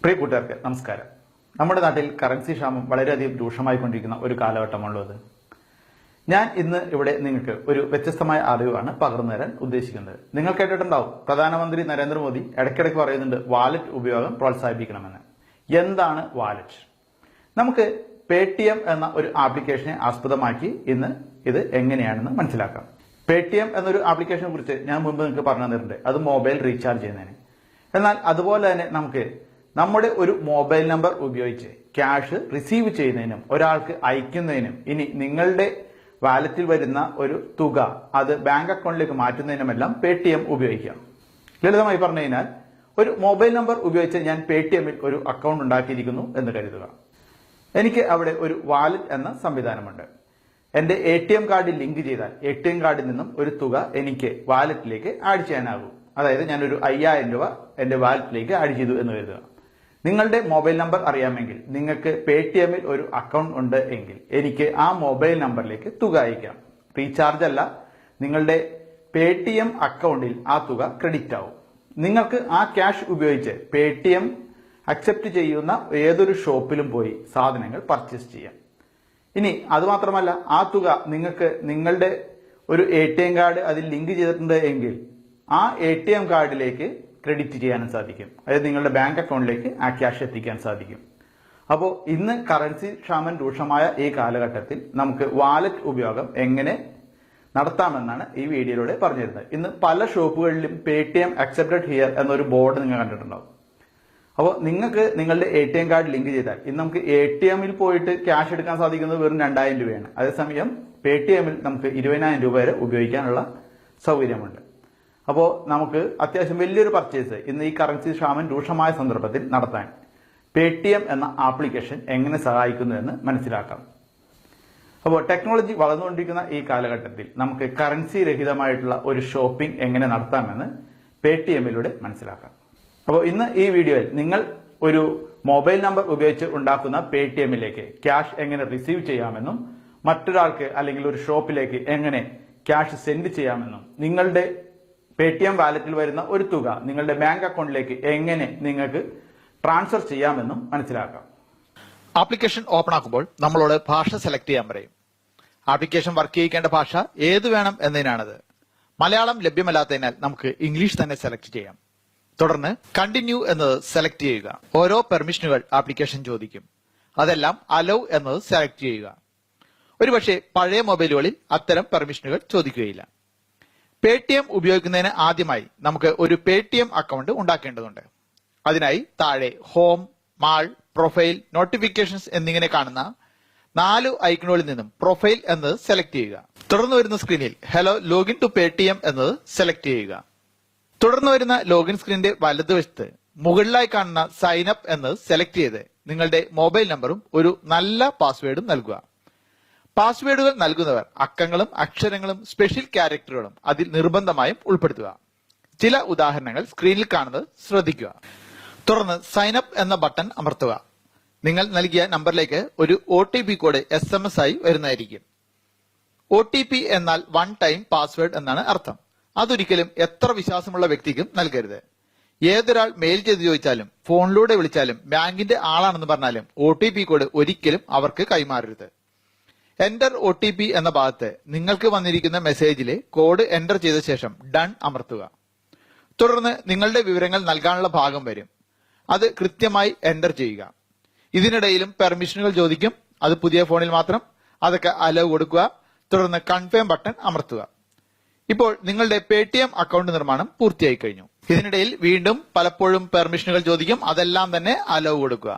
പ്രിയ കൂട്ടുകാർക്ക് നമസ്കാരം. നമ്മുടെ നാട്ടിൽ കറൻസി ക്ഷാമം വളരെയധികം രൂക്ഷമായിക്കൊണ്ടിരിക്കുന്ന ഒരു കാലഘട്ടമാണുള്ളത്. ഞാൻ ഇന്ന് ഇവിടെ നിങ്ങൾക്ക് ഒരു വ്യത്യസ്തമായ അറിവാണ് പകർന്നു തരാൻ ഉദ്ദേശിക്കുന്നത്. നിങ്ങൾ കേട്ടിട്ടുണ്ടാവും, പ്രധാനമന്ത്രി നരേന്ദ്രമോദി ഇടയ്ക്കിടയ്ക്ക് പറയുന്നുണ്ട് വാലറ്റ് ഉപയോഗം പ്രോത്സാഹിപ്പിക്കണമെന്ന്. എന്താണ് വാലറ്റ്? നമുക്ക് പേടിഎം എന്ന ഒരു ആപ്ലിക്കേഷനെ ആസ്പദമാക്കി ഇന്ന് ഇത് എങ്ങനെയാണെന്ന് മനസ്സിലാക്കാം. പേടിഎം എന്നൊരു ആപ്ലിക്കേഷനെ കുറിച്ച് ഞാൻ മുമ്പ് നിങ്ങൾക്ക് പറഞ്ഞു തന്നിട്ടുണ്ട്. അത് മൊബൈൽ റീചാർജ് ചെയ്യുന്നതിന്. എന്നാൽ അതുപോലെ തന്നെ നമുക്ക് നമ്മുടെ ഒരു മൊബൈൽ നമ്പർ ഉപയോഗിച്ച് ക്യാഷ് റിസീവ് ചെയ്യുന്നതിനും ഒരാൾക്ക് അയക്കുന്നതിനും ഇനി നിങ്ങളുടെ വാലറ്റിൽ വരുന്ന ഒരു തുക അത് ബാങ്ക് അക്കൗണ്ടിലേക്ക് മാറ്റുന്നതിനുമെല്ലാം പേടിഎം ഉപയോഗിക്കാം. ലളിതമായി പറഞ്ഞു കഴിഞ്ഞാൽ, ഒരു മൊബൈൽ നമ്പർ ഉപയോഗിച്ച് ഞാൻ പേടിഎമ്മിൽ ഒരു അക്കൗണ്ട് ഉണ്ടാക്കിയിരിക്കുന്നു എന്ന് കരുതുക. എനിക്ക് അവിടെ ഒരു വാലറ്റ് എന്ന സംവിധാനമുണ്ട്. എന്റെ ATM കാർഡിൽ ലിങ്ക് ചെയ്താൽ ATM കാർഡിൽ നിന്നും ഒരു തുക എനിക്ക് വാലറ്റിലേക്ക് ആഡ് ചെയ്യാനാകും. അതായത് ഞാനൊരു 5000 രൂപ എന്റെ വാലറ്റിലേക്ക് ആഡ് ചെയ്തു എന്ന് കരുതുക. നിങ്ങളുടെ മൊബൈൽ നമ്പർ അറിയാമെങ്കിൽ, നിങ്ങൾക്ക് പേടിഎമ്മിൽ ഒരു അക്കൗണ്ട് ഉണ്ട് എങ്കിൽ എനിക്ക് ആ മൊബൈൽ നമ്പറിലേക്ക് തുക അയക്കാം. റീചാർജ് അല്ല, നിങ്ങളുടെ പേടിഎം അക്കൗണ്ടിൽ ആ തുക ക്രെഡിറ്റ് ആവും. നിങ്ങൾക്ക് ആ ക്യാഷ് ഉപയോഗിച്ച് പേടിഎം അക്സെപ്റ്റ് ചെയ്യുന്ന ഏതൊരു ഷോപ്പിലും പോയി സാധനങ്ങൾ പർച്ചേസ് ചെയ്യാം. ഇനി അതുമാത്രമല്ല, ആ തുക നിങ്ങൾക്ക് നിങ്ങളുടെ ഒരു ATM കാർഡ് അതിൽ ലിങ്ക് ചെയ്തിട്ടുണ്ട് എങ്കിൽ ആ ATM കാർഡിലേക്ക് ക്രെഡിറ്റ് ചെയ്യാനും സാധിക്കും. അതായത് നിങ്ങളുടെ ബാങ്ക് അക്കൗണ്ടിലേക്ക് ആ ക്യാഷ് എത്തിക്കാൻ സാധിക്കും. അപ്പോൾ ഇന്ന് കറൻസി ക്ഷാമം രൂക്ഷമായ ഈ കാലഘട്ടത്തിൽ നമുക്ക് വാലറ്റ് ഉപയോഗം എങ്ങനെ നടത്താമെന്നാണ് ഈ വീഡിയോയിലൂടെ പറഞ്ഞിരുന്നത്. ഇന്ന് പല ഷോപ്പുകളിലും പേടിഎം അക്സെപ്റ്റഡ് ഹിയർ എന്നൊരു ബോർഡ് നിങ്ങൾ കണ്ടിട്ടുണ്ടാവും. അപ്പോൾ നിങ്ങൾക്ക് നിങ്ങളുടെ ATM കാർഡ് ലിങ്ക് ചെയ്താൽ ഇന്ന് നമുക്ക് ATMിൽ പോയിട്ട് ക്യാഷ് എടുക്കാൻ സാധിക്കുന്നത് വെറും 2000 രൂപയാണ്. അതേസമയം പേടിഎമ്മിൽ നമുക്ക് 20000 രൂപ വരെ ഉപയോഗിക്കാനുള്ള സൗകര്യമുണ്ട്. അപ്പോൾ നമുക്ക് അത്യാവശ്യം വലിയൊരു പർച്ചേസ് ഇന്ന് ഈ കറൻസി ക്ഷാമം രൂക്ഷമായ സന്ദർഭത്തിൽ നടത്താൻ പേടിഎം എന്ന ആപ്ലിക്കേഷൻ എങ്ങനെ സഹായിക്കുന്നു എന്ന് മനസ്സിലാക്കാം. അപ്പോൾ ടെക്നോളജി വളർന്നുകൊണ്ടിരിക്കുന്ന ഈ കാലഘട്ടത്തിൽ നമുക്ക് കറൻസി രഹിതമായിട്ടുള്ള ഒരു ഷോപ്പിംഗ് എങ്ങനെ നടത്താമെന്ന് പേടിഎമ്മിലൂടെ മനസ്സിലാക്കാം. അപ്പോൾ ഇന്ന് ഈ വീഡിയോയിൽ നിങ്ങൾ ഒരു മൊബൈൽ നമ്പർ ഉപയോഗിച്ച് ഉണ്ടാക്കുന്ന പേടിഎമ്മിലേക്ക് ക്യാഷ് എങ്ങനെ റിസീവ് ചെയ്യാമെന്നും മറ്റൊരാൾക്ക് അല്ലെങ്കിൽ ഒരു ഷോപ്പിലേക്ക് എങ്ങനെ ക്യാഷ് സെൻഡ് ചെയ്യാമെന്നും നിങ്ങളുടെ പേടിഎം വാലറ്റിൽ വരുന്ന ഒരു തുക നിങ്ങളുടെ ബാങ്ക് അക്കൗണ്ടിലേക്ക് എങ്ങനെ നിങ്ങൾക്ക് ട്രാൻസ്ഫർ ചെയ്യാമെന്നും മനസ്സിലാക്കാം. ആപ്ലിക്കേഷൻ ഓപ്പൺ ആക്കുമ്പോൾ നമ്മളോട് ഭാഷ സെലക്ട് ചെയ്യാൻ പറയും. ആപ്ലിക്കേഷൻ വർക്ക് ചെയ്യിക്കേണ്ട ഭാഷ ഏത് വേണം എന്നതിനാണത്. മലയാളം ലഭ്യമല്ലാത്തതിനാൽ നമുക്ക് ഇംഗ്ലീഷ് തന്നെ സെലക്ട് ചെയ്യാം. തുടർന്ന് കണ്ടിന്യൂ എന്നത് സെലക്ട് ചെയ്യുക. ഓരോ പെർമിഷനുകൾ ആപ്ലിക്കേഷൻ ചോദിക്കും. അതെല്ലാം അലോ എന്നത് സെലക്ട് ചെയ്യുക. ഒരുപക്ഷെ പഴയ മൊബൈലുകളിൽ അത്തരം പെർമിഷനുകൾ ചോദിക്കുകയില്ല. പേടിഎം ഉപയോഗിക്കുന്നതിന് ആദ്യമായി നമുക്ക് ഒരു പേടിഎം അക്കൗണ്ട് ഉണ്ടാക്കേണ്ടതുണ്ട്. അതിനായി താഴെ ഹോം, മാൾ, പ്രൊഫൈൽ, നോട്ടിഫിക്കേഷൻസ് എന്നിങ്ങനെ കാണുന്ന 4 ഐക്കണുകളിൽ നിന്നും പ്രൊഫൈൽ എന്നത് സെലക്ട് ചെയ്യുക. തുടർന്ന് വരുന്ന സ്ക്രീനിൽ ഹലോ ലോഗിൻ ടു പേടിഎം എന്നത് സെലക്ട് ചെയ്യുക. തുടർന്ന് വരുന്ന ലോഗിൻ സ്ക്രീനിന്റെ വലതുവശത്ത് മുകളിലായി കാണുന്ന സൈൻ അപ്പ് എന്നത് സെലക്ട് ചെയ്ത് നിങ്ങളുടെ മൊബൈൽ നമ്പറും ഒരു നല്ല പാസ്വേഡും നൽകുക. പാസ്വേഡുകൾ നൽകുന്നവർ അക്കങ്ങളും അക്ഷരങ്ങളും സ്പെഷ്യൽ ക്യാരക്ടറുകളും അതിൽ നിർബന്ധമായും ഉൾപ്പെടുത്തുക. ചില ഉദാഹരണങ്ങൾ സ്ക്രീനിൽ കാണുന്നത് ശ്രദ്ധിക്കുക. തുടർന്ന് സൈൻ അപ്പ് എന്ന ബട്ടൺ അമർത്തുക. നിങ്ങൾ നൽകിയ നമ്പറിലേക്ക് ഒരു OTP കോഡ് SMS ആയി വരുന്നതായിരിക്കും. OTP എന്നാൽ വൺ ടൈം പാസ്വേഡ് എന്നാണ് അർത്ഥം. അതൊരിക്കലും എത്ര വിശ്വാസമുള്ള വ്യക്തിക്കും നൽകരുത്. ഏതൊരാൾ മെയിൽ ചെയ്ത് ചോദിച്ചാലും ഫോണിലൂടെ വിളിച്ചാലും ബാങ്കിന്റെ ആളാണെന്ന് പറഞ്ഞാലും OTP കോഡ് ഒരിക്കലും അവർക്ക് കൈമാറരുത്. എന്റർ OTP എന്ന ഭാഗത്ത് നിങ്ങൾക്ക് വന്നിരിക്കുന്ന മെസ്സേജിലെ കോഡ് എന്റർ ചെയ്ത ശേഷം ഡൺ അമർത്തുക. തുടർന്ന് നിങ്ങളുടെ വിവരങ്ങൾ നൽകാനുള്ള ഭാഗം വരും. അത് കൃത്യമായി എന്റർ ചെയ്യുക. ഇതിനിടയിലും പെർമിഷനുകൾ ചോദിക്കും. അത് പുതിയ ഫോണിൽ മാത്രം. അതൊക്കെ അലോ കൊടുക്കുക. തുടർന്ന് കൺഫേം ബട്ടൺ അമർത്തുക. ഇപ്പോൾ നിങ്ങളുടെ പേടിഎം അക്കൗണ്ട് നിർമ്മാണം പൂർത്തിയായി കഴിഞ്ഞു. ഇതിനിടയിൽ വീണ്ടും പലപ്പോഴും പെർമിഷനുകൾ ചോദിക്കും. അതെല്ലാം തന്നെ അലോ കൊടുക്കുക.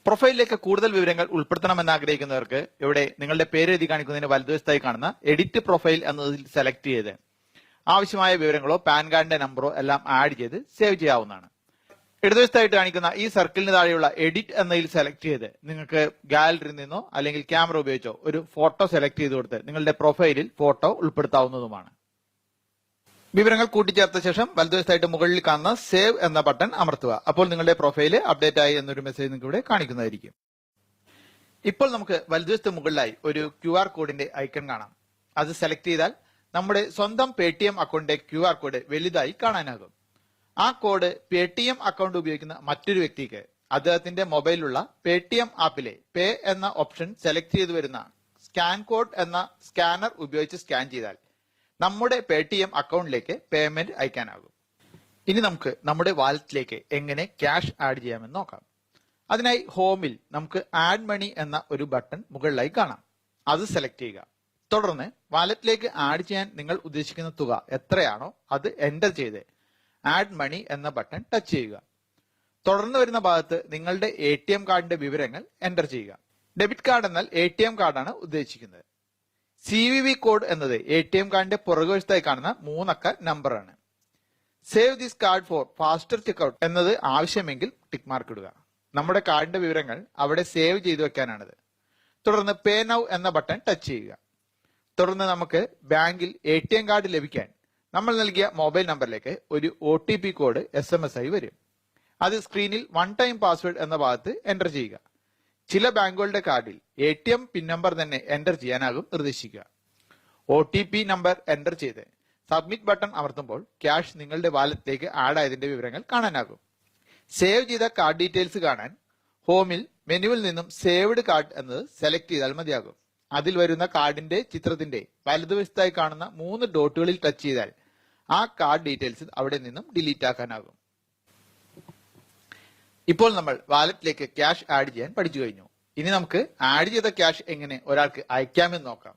പ്രൊഫൈലിലേക്ക് കൂടുതൽ വിവരങ്ങൾ ഉൾപ്പെടുത്തണമെന്ന് ആഗ്രഹിക്കുന്നവർക്ക് ഇവിടെ നിങ്ങളുടെ പേര് എഴുതി കാണിക്കുന്നതിന് വലതുവശത്തായി കാണുന്ന എഡിറ്റ് പ്രൊഫൈൽ എന്നതിൽ സെലക്ട് ചെയ്ത് ആവശ്യമായ വിവരങ്ങളോ പാൻ കാർഡിന്റെ നമ്പറോ എല്ലാം ആഡ് ചെയ്ത് സേവ് ചെയ്യാവുന്നതാണ്. ഇടതുവശത്തായിട്ട് കാണിക്കുന്ന ഈ സർക്കിളിന് താഴെയുള്ള എഡിറ്റ് എന്നതിൽ സെലക്ട് ചെയ്ത് നിങ്ങൾക്ക് ഗാലറിയിൽ നിന്നോ അല്ലെങ്കിൽ ക്യാമറ ഉപയോഗിച്ചോ ഒരു ഫോട്ടോ സെലക്ട് ചെയ്ത് കൊടുത്ത് നിങ്ങളുടെ പ്രൊഫൈലിൽ ഫോട്ടോ ഉൾപ്പെടുത്താവുന്നതുമാണ്. വിവരങ്ങൾ കൂട്ടിച്ചേർത്ത ശേഷം വലതുവശത്തായിട്ട് മുകളിൽ കാണുന്ന സേവ് എന്ന ബട്ടൺ അമർത്തുക. അപ്പോൾ നിങ്ങളുടെ പ്രൊഫൈല് അപ്ഡേറ്റ് ആയി എന്നൊരു മെസ്സേജ് നിങ്ങൾക്ക് ഇവിടെ കാണിക്കുന്നതായിരിക്കും. ഇപ്പോൾ നമുക്ക് വലതുവശത്ത് മുകളിലായി ഒരു QR കോഡിന്റെ ഐക്കൺ കാണാം. അത് സെലക്ട് ചെയ്താൽ നമ്മുടെ സ്വന്തം പേടിഎം അക്കൗണ്ടിന്റെ QR കോഡ് വലുതായി കാണാനാകും. ആ കോഡ് പേടിഎം അക്കൗണ്ട് ഉപയോഗിക്കുന്ന മറ്റൊരു വ്യക്തിക്ക് അദ്ദേഹത്തിന്റെ മൊബൈലിലുള്ള പേടിഎം ആപ്പിലെ പേ എന്ന ഓപ്ഷൻ സെലക്ട് ചെയ്തു വരുന്ന സ്കാൻ കോഡ് എന്ന സ്കാനർ ഉപയോഗിച്ച് സ്കാൻ ചെയ്താൽ നമ്മുടെ പേടിഎം അക്കൗണ്ടിലേക്ക് പേയ്മെന്റ് അയക്കാനാകും. ഇനി നമുക്ക് നമ്മുടെ വാലറ്റിലേക്ക് എങ്ങനെ ക്യാഷ് ആഡ് ചെയ്യാമെന്ന് നോക്കാം. അതിനായി ഹോമിൽ നമുക്ക് ആഡ് മണി എന്ന ഒരു ബട്ടൺ മുകളിലായി കാണാം. അത് സെലക്ട് ചെയ്യുക. തുടർന്ന് വാലറ്റിലേക്ക് ആഡ് ചെയ്യാൻ നിങ്ങൾ ഉദ്ദേശിക്കുന്ന തുക എത്രയാണോ അത് എന്റർ ചെയ്ത് ആഡ് മണി എന്ന ബട്ടൺ ടച്ച് ചെയ്യുക. തുടർന്ന് വരുന്ന ഭാഗത്ത് നിങ്ങളുടെ ATM കാർഡിന്റെ വിവരങ്ങൾ എന്റർ ചെയ്യുക. ഡെബിറ്റ് കാർഡ് എന്നാൽ ATM കാർഡാണ് ഉദ്ദേശിക്കുന്നത്. CVV കോഡ് എന്നത് ATM കാർഡിന്റെ പുറകുവശത്തായി കാണുന്ന 3 അക്ക നമ്പറാണ്. Save this card for faster checkout എന്നത് ആവശ്യമെങ്കിൽ ടിക്ക് മാർക്ക് ഇടുക. നമ്മുടെ കാർഡിന്റെ വിവരങ്ങൾ അവിടെ സേവ് ചെയ്തു വെക്കാനാണിത്. തുടർന്ന് പേ നൗ എന്ന ബട്ടൺ ടച്ച് ചെയ്യുക. തുടർന്ന് നമുക്ക് ബാങ്കിൽ ATM കാർഡ് ലഭിക്കാൻ നമ്മൾ നൽകിയ മൊബൈൽ നമ്പറിലേക്ക് ഒരു OTP കോഡ് SMS ആയി വരും. അത് സ്ക്രീനിൽ 1 ടൈം പാസ്വേഡ് എന്ന ഭാഗത്ത് എന്റർ ചെയ്യുക. ചില ബാങ്കുകളുടെ കാർഡിൽ ATM പിൻ നമ്പർ തന്നെ എന്റർ ചെയ്യാനാകും നിർദ്ദേശിക്കുക. OTP നമ്പർ എന്റർ ചെയ്ത് സബ്മിറ്റ് ബട്ടൺ അമർത്തുമ്പോൾ ക്യാഷ് നിങ്ങളുടെ വാലറ്റിലേക്ക് ആഡ് ആയതിന്റെ വിവരങ്ങൾ കാണാനാകും. സേവ് ചെയ്ത കാർഡ് ഡീറ്റെയിൽസ് കാണാൻ ഹോമിൽ മെനുവിൽ നിന്നും സേവ്ഡ് കാർഡ് എന്നത് സെലക്ട് ചെയ്താൽ മതിയാകും. അതിൽ വരുന്ന കാർഡിന്റെ ചിത്രത്തിന്റെ വലതുവശത്തായി കാണുന്ന 3 ഡോട്ടുകളിൽ ടച്ച് ചെയ്താൽ ആ കാർഡ് ഡീറ്റെയിൽസ് അവിടെ നിന്നും ഡിലീറ്റ് ആക്കാനാകും. ഇപ്പോൾ നമ്മൾ വാലറ്റിലേക്ക് ക്യാഷ് ആഡ് ചെയ്യാൻ പഠിച്ചു കഴിഞ്ഞു. ഇനി നമുക്ക് ആഡ് ചെയ്ത ക്യാഷ് എങ്ങനെ ഒരാൾക്ക് അയക്കാമെന്ന് നോക്കാം.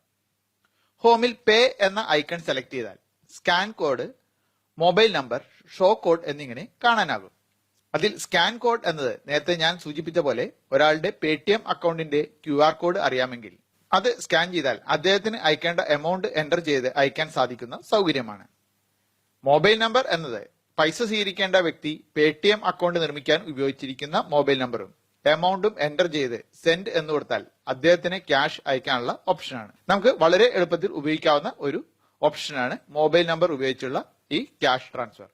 ഹോമിൽ പേ എന്ന ഐക്കൺ സെലക്ട് ചെയ്താൽ scan code, mobile number, show code എന്നിങ്ങനെ കാണാനാകും. അതിൽ സ്കാൻ കോഡ് എന്നത് നേരത്തെ ഞാൻ സൂചിപ്പിച്ച പോലെ ഒരാളുടെ പേടിഎം അക്കൗണ്ടിന്റെ QR കോഡ് അറിയാമെങ്കിൽ അത് സ്കാൻ ചെയ്താൽ അദ്ദേഹത്തിന് അയക്കേണ്ട എമൗണ്ട് എന്റർ ചെയ്ത് അയക്കാൻ സാധിക്കുന്ന സൗകര്യമാണ്. മൊബൈൽ നമ്പർ എന്നത് പൈസ സ്വീകരിക്കേണ്ട വ്യക്തി പേടിഎം അക്കൗണ്ട് നിർമ്മിക്കാൻ ഉപയോഗിച്ചിരിക്കുന്ന മൊബൈൽ നമ്പറും എമൗണ്ടും എന്റർ ചെയ്ത് സെൻഡ് എന്ന് കൊടുത്താൽ അദ്ദേഹത്തിന് ക്യാഷ് അയക്കാനുള്ള ഓപ്ഷനാണ്. നമുക്ക് വളരെ എളുപ്പത്തിൽ ഉപയോഗിക്കാവുന്ന ഒരു ഓപ്ഷനാണ് മൊബൈൽ നമ്പർ ഉപയോഗിച്ചുള്ള ഈ ക്യാഷ് ട്രാൻസ്ഫർ.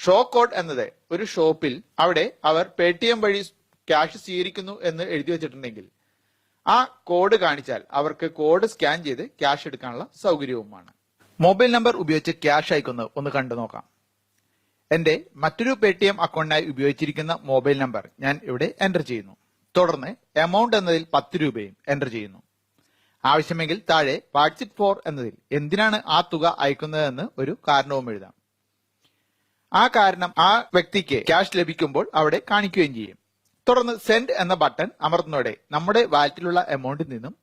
ഷോ കോഡ് എന്നത് ഒരു ഷോപ്പിൽ അവിടെ അവർ പേടിഎം വഴി ക്യാഷ് സ്വീകരിക്കുന്നു എന്ന് എഴുതി വെച്ചിട്ടുണ്ടെങ്കിൽ ആ കോഡ് കാണിച്ചാൽ അവർക്ക് കോഡ് സ്കാൻ ചെയ്ത് ക്യാഷ് എടുക്കാനുള്ള സൗകര്യവുമാണ്. മൊബൈൽ നമ്പർ ഉപയോഗിച്ച് ക്യാഷ് അയക്കുന്നത് ഒന്ന് കണ്ടു നോക്കാം. എന്റെ മറ്റൊരു പേടിഎം അക്കൗണ്ടിനായി ഉപയോഗിച്ചിരിക്കുന്ന മൊബൈൽ നമ്പർ ഞാൻ ഇവിടെ എന്റർ ചെയ്യുന്നു. തുടർന്ന് എമൗണ്ട് എന്നതിൽ 10 രൂപയും എന്റർ ചെയ്യുന്നു. ആവശ്യമെങ്കിൽ താഴെ വാട്ട്സ് ഫോർ എന്നതിൽ എന്തിനാണ് ആ തുക അയക്കുന്നതെന്ന് ഒരു കാരണവും എഴുതാം. ആ കാരണം ആ വ്യക്തിക്ക് ക്യാഷ് ലഭിക്കുമ്പോൾ അവിടെ കാണിക്കുകയും ചെയ്യും. തുടർന്ന് സെൻഡ് എന്ന ബട്ടൺ അമർത്തുന്നതോടെ നമ്മുടെ വാലറ്റിലുള്ള എമൗണ്ടിൽ നിന്നും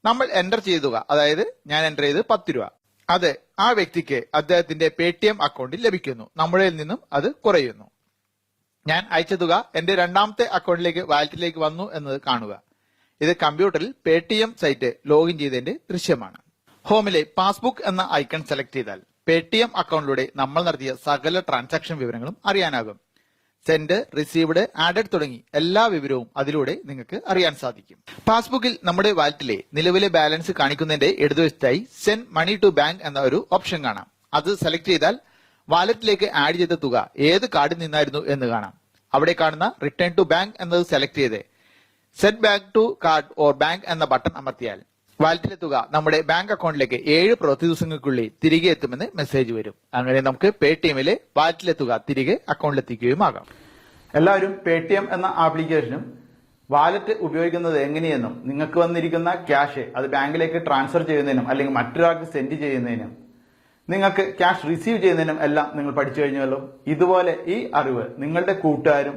നമ്മൾ എന്റർ ചെയ്ത തുക, അതായത് ഞാൻ എന്റർ ചെയ്ത് 10 രൂപ, അത് ആ വ്യക്തിക്ക് അദ്ദേഹത്തിന്റെ പേടിഎം അക്കൗണ്ടിൽ ലഭിക്കുന്നു. നമ്മളിൽ നിന്നും അത് കുറയുന്നു. ഞാൻ അയച്ച തുക എന്റെ രണ്ടാമത്തെ അക്കൗണ്ടിലേക്ക് വാലറ്റിലേക്ക് വന്നു എന്നത് കാണുക. ഇത് കമ്പ്യൂട്ടറിൽ പേടിഎം സൈറ്റ് ലോഗിൻ ചെയ്തതിന്റെ ദൃശ്യമാണ്. ഹോമിലെ പാസ്ബുക്ക് എന്ന ഐക്കൺ സെലക്ട് ചെയ്താൽ പേടിഎം അക്കൗണ്ടിലൂടെ നമ്മൾ നടത്തിയ സകല ട്രാൻസാക്ഷൻ വിവരങ്ങളും അറിയാനാകും. സെൻഡ്, റിസീവ്ഡ്, ആഡഡ് തുടങ്ങി എല്ലാ വിവരവും അതിലൂടെ നിങ്ങൾക്ക് അറിയാൻ സാധിക്കും. പാസ്ബുക്കിൽ നമ്മുടെ വാലറ്റിലെ നിലവിലെ ബാലൻസ് കാണിക്കുന്നതിന്റെ ഇടതുവശത്തായി സെൻഡ് മണി ടു ബാങ്ക് എന്ന ഒരു ഓപ്ഷൻ കാണാം. അത് സെലക്ട് ചെയ്താൽ വാലറ്റിലേക്ക് ആഡ് ചെയ്ത തുക ഏത് കാർഡിൽ നിന്നായിരുന്നു എന്ന് കാണാം. അവിടെ കാണുന്ന റിട്ടേൺ ടു ബാങ്ക് എന്നത് സെലക്ട് ചെയ്ത് set back to card or bank എന്ന ബട്ടൺ അമർത്തിയാൽ വാലറ്റിലെ തുക നമ്മുടെ ബാങ്ക് അക്കൗണ്ടിലേക്ക് 7 പ്രവൃത്തി ദിവസങ്ങൾക്കുള്ളിൽ തിരികെ എത്തുമെന്ന് മെസ്സേജ് വരും. അങ്ങനെ നമുക്ക് പേടിഎമ്മിലെ വാലറ്റിലെ തുക തിരികെ അക്കൗണ്ടിലെത്തിക്കുകയുമാകാം. എല്ലാവരും പേടിഎം എന്ന ആപ്ലിക്കേഷനും വാലറ്റ് ഉപയോഗിക്കുന്നത് എങ്ങനെയെന്നും നിങ്ങൾക്ക് വന്നിരിക്കുന്ന ക്യാഷ് അത് ബാങ്കിലേക്ക് ട്രാൻസ്ഫർ ചെയ്യുന്നതിനും അല്ലെങ്കിൽ മറ്റൊരാൾക്ക് സെൻഡ് ചെയ്യുന്നതിനും നിങ്ങൾക്ക് ക്യാഷ് റിസീവ് ചെയ്യുന്നതിനും എല്ലാം നിങ്ങൾ പഠിച്ചു കഴിഞ്ഞല്ലോ. ഇതുപോലെ ഈ അറിവ് നിങ്ങളുടെ കൂട്ടുകാരും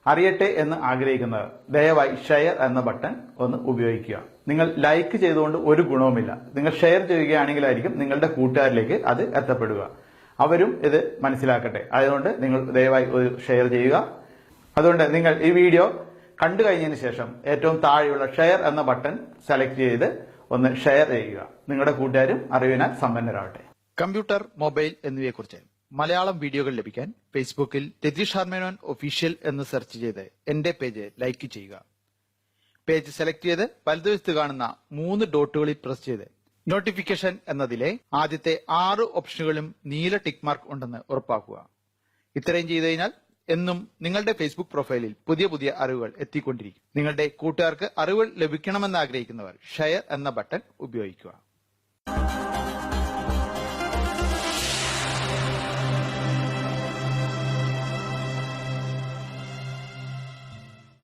അറിയട്ടെ എന്ന് ആഗ്രഹിക്കുന്നവർ ദയവായി ഷെയർ എന്ന ബട്ടൺ ഒന്ന് ഉപയോഗിക്കുക. നിങ്ങൾ ലൈക്ക് ചെയ്തുകൊണ്ട് ഒരു ഗുണവുമില്ല. നിങ്ങൾ ഷെയർ ചെയ്യുകയാണെങ്കിലായിരിക്കും നിങ്ങളുടെ കൂട്ടുകാരിലേക്ക് അത് എത്തപ്പെടുക. അവരും ഇത് മനസ്സിലാക്കട്ടെ. അതുകൊണ്ട് നിങ്ങൾ ദയവായി ഒരു ഷെയർ ചെയ്യുക. അതുകൊണ്ട് നിങ്ങൾ ഈ വീഡിയോ കണ്ടു കഴിഞ്ഞതിന് ശേഷം ഏറ്റവും താഴെയുള്ള ഷെയർ എന്ന ബട്ടൺ സെലക്ട് ചെയ്ത് ഒന്ന് ഷെയർ ചെയ്യുക. നിങ്ങളുടെ കൂട്ടുകാരും അറിവിനാൽ സമ്പന്നരാകട്ടെ. കമ്പ്യൂട്ടർ, മൊബൈൽ എന്നിവയെക്കുറിച്ച് മലയാളം വീഡിയോകൾ ലഭിക്കാൻ ഫേസ്ബുക്കിൽ രതീഷ് ഹാർമേനോൻ ഒഫീഷ്യൽ എന്ന് സെർച്ച് ചെയ്ത് എന്റെ പേജ് ലൈക്ക് ചെയ്യുക. പേജ് സെലക്ട് ചെയ്ത് വലതുവശത്ത് കാണുന്ന 3 ഡോട്ടുകളിൽ പ്രസ് ചെയ്ത് നോട്ടിഫിക്കേഷൻ എന്നതിലെ ആദ്യത്തെ 6 ഓപ്ഷനുകളും നീല ടിക്ക് മാർക്ക് ഉണ്ടെന്ന് ഉറപ്പാക്കുക. ഇത്രയും ചെയ്തു കഴിഞ്ഞാൽ എന്നും നിങ്ങളുടെ ഫേസ്ബുക്ക് പ്രൊഫൈലിൽ പുതിയ അറിവുകൾ എത്തിക്കൊണ്ടിരിക്കും. നിങ്ങളുടെ കൂട്ടുകാർക്ക് അറിവുകൾ ലഭിക്കണമെന്ന് ആഗ്രഹിക്കുന്നവർ ഷെയർ എന്ന ബട്ടൺ ഉപയോഗിക്കുക.